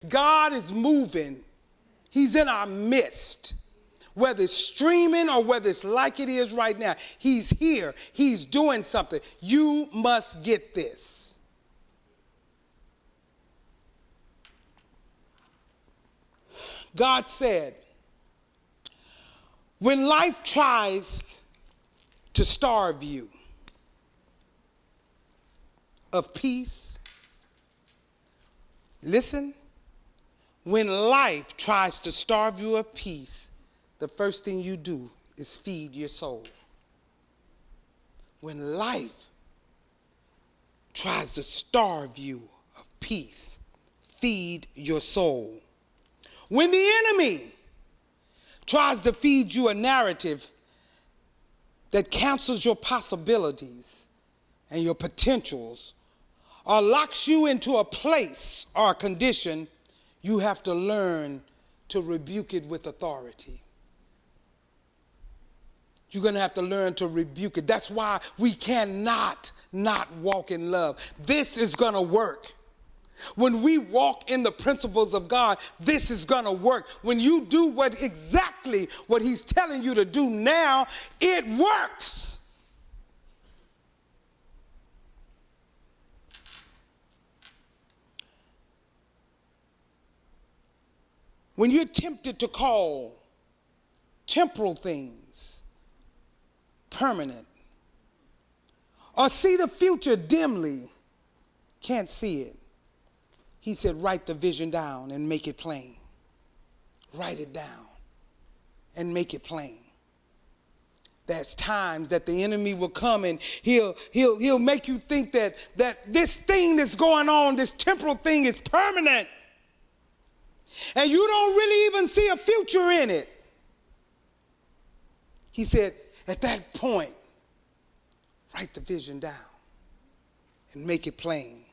God is moving. He's in our midst. Whether it's streaming or whether it's like it is right now, he's here. He's doing something. You must get this. God said, when life tries to starve you of peace, listen, when life tries to starve you of peace, the first thing you do is feed your soul. When life tries to starve you of peace, feed your soul. When the enemy tries to feed you a narrative that cancels your possibilities and your potentials, or locks you into a place or a condition, you have to learn to rebuke it with authority. You're going to have to learn to rebuke it. That's why we cannot not walk in love. This is going to work. When we walk in the principles of God, this is going to work. When you do exactly what he's telling you to do now, it works. When you're tempted to call temporal things permanent, or see the future dimly, can't see it, he said, write the vision down and make it plain. Write it down and make it plain. There's times that the enemy will come and he'll make you think that this thing that's going on, this temporal thing, is permanent. And you don't really even see a future in it. He said, at that point, write the vision down and make it plain.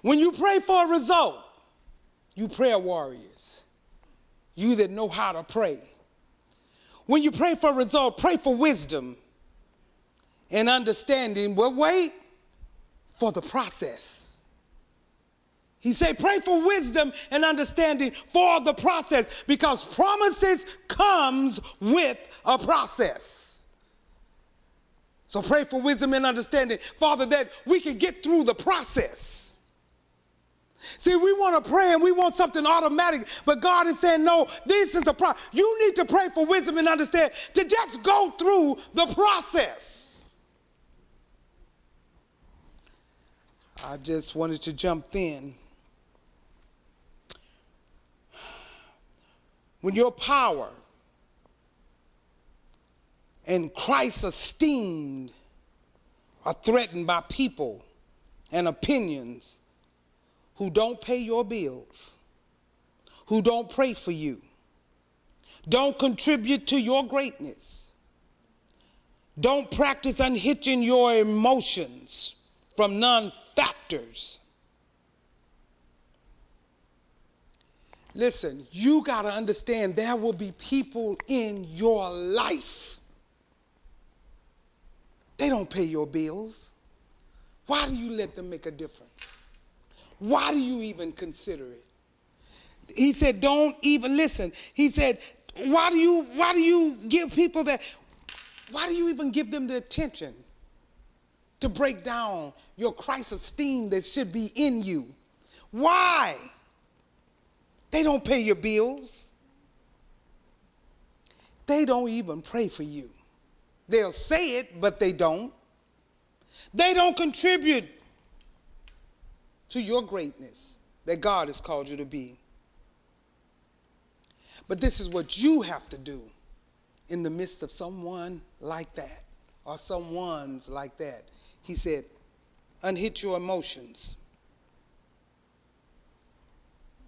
When you pray for a result, you prayer warriors, you that know how to pray. When you pray for a result, pray for wisdom and understanding, but wait for the process. He said, pray for wisdom and understanding for the process, because promises comes with a process. So pray for wisdom and understanding, Father, that we can get through the process. See, we want to pray and we want something automatic, but God is saying, no, this is a process. You need to pray for wisdom and understand to just go through the process. I just wanted to jump in. When your power and Christ's esteem are threatened by people and opinions who don't pay your bills, who don't pray for you, don't contribute to your greatness, don't practice unhitching your emotions from non-factors. Listen, you got to understand there will be people in your life. They don't pay your bills. Why do you let them make a difference? Why do you even consider it? He said, don't even listen. He said, why do you give people that, why do you even give them the attention to break down your Christ esteem that should be in you? Why? They don't pay your bills. They don't even pray for you. They'll say it, but they don't. They don't contribute to your greatness that God has called you to be. But this is what you have to do in the midst of someone like that or someone's like that. He said, unhitch your emotions,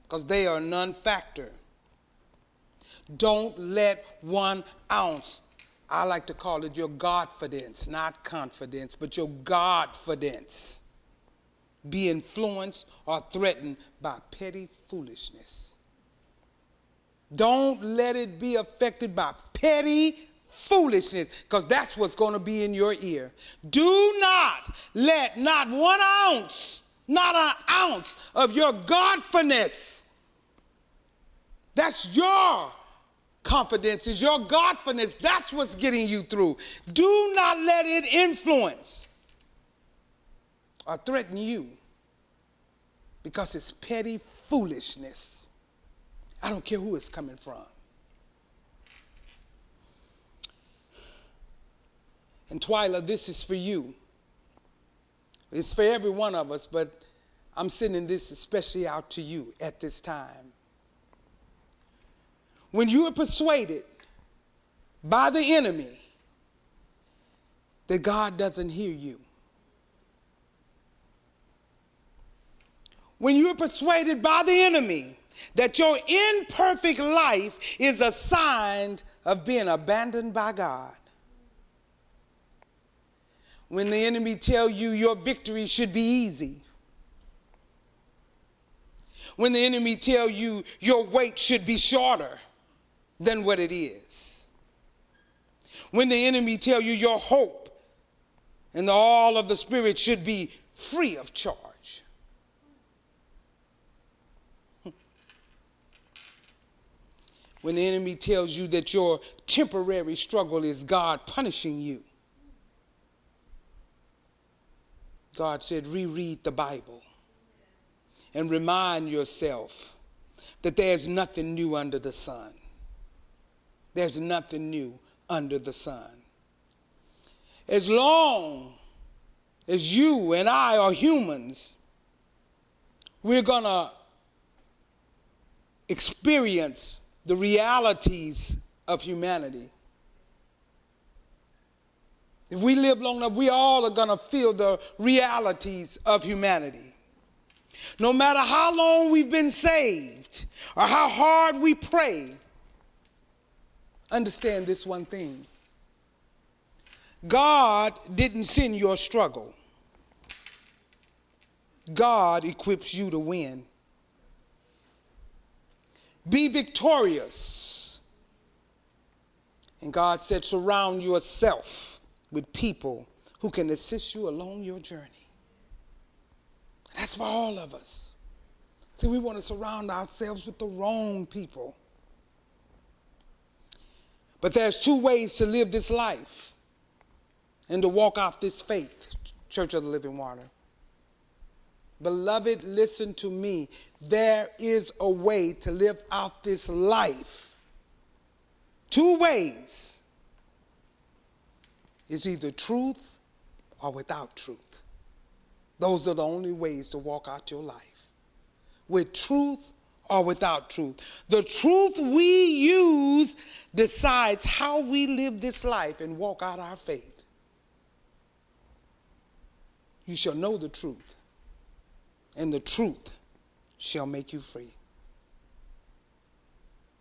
because they are non-factor. Don't let 1 ounce, I like to call it your Godfidence, not confidence, but your Godfidence, be influenced or threatened by petty foolishness. Don't let it be affected by petty foolishness, because that's what's going to be in your ear. Do not let not 1 ounce not an ounce of your Godfulness. That's your confidence, is your Godfulness. That's what's getting you through. Do not let it influence or threaten you, because it's petty foolishness. I don't care who it's coming from. And Twyla, this is for you. It's for every one of us, but I'm sending this especially out to you at this time. When you are persuaded by the enemy that God doesn't hear you, when you are persuaded by the enemy that your imperfect life is a sign of being abandoned by God, when the enemy tell you your victory should be easy, when the enemy tell you your wait should be shorter than what it is, when the enemy tell you your hope and the all of the Spirit should be free of charge, when the enemy tells you that your temporary struggle is God punishing you, God said, reread the Bible and remind yourself that there's nothing new under the sun. There's nothing new under the sun. As long as you and I are humans, we're going to experience the realities of humanity. If we live long enough, we all are going to feel the realities of humanity. No matter how long we've been saved or how hard we pray, understand this one thing. God didn't send your struggle. God equips you to win. Be victorious. And God said, surround yourself with people who can assist you along your journey. That's for all of us. See, we want to surround ourselves with the wrong people. But there's two ways to live this life and to walk out this faith, Church of the Living Water. Beloved, listen to me. There is a way to live out this life. Two ways. It's either truth or without truth. Those are the only ways to walk out your life. With truth or without truth. The truth we use decides how we live this life and walk out our faith. You shall know the truth, and the truth shall make you free.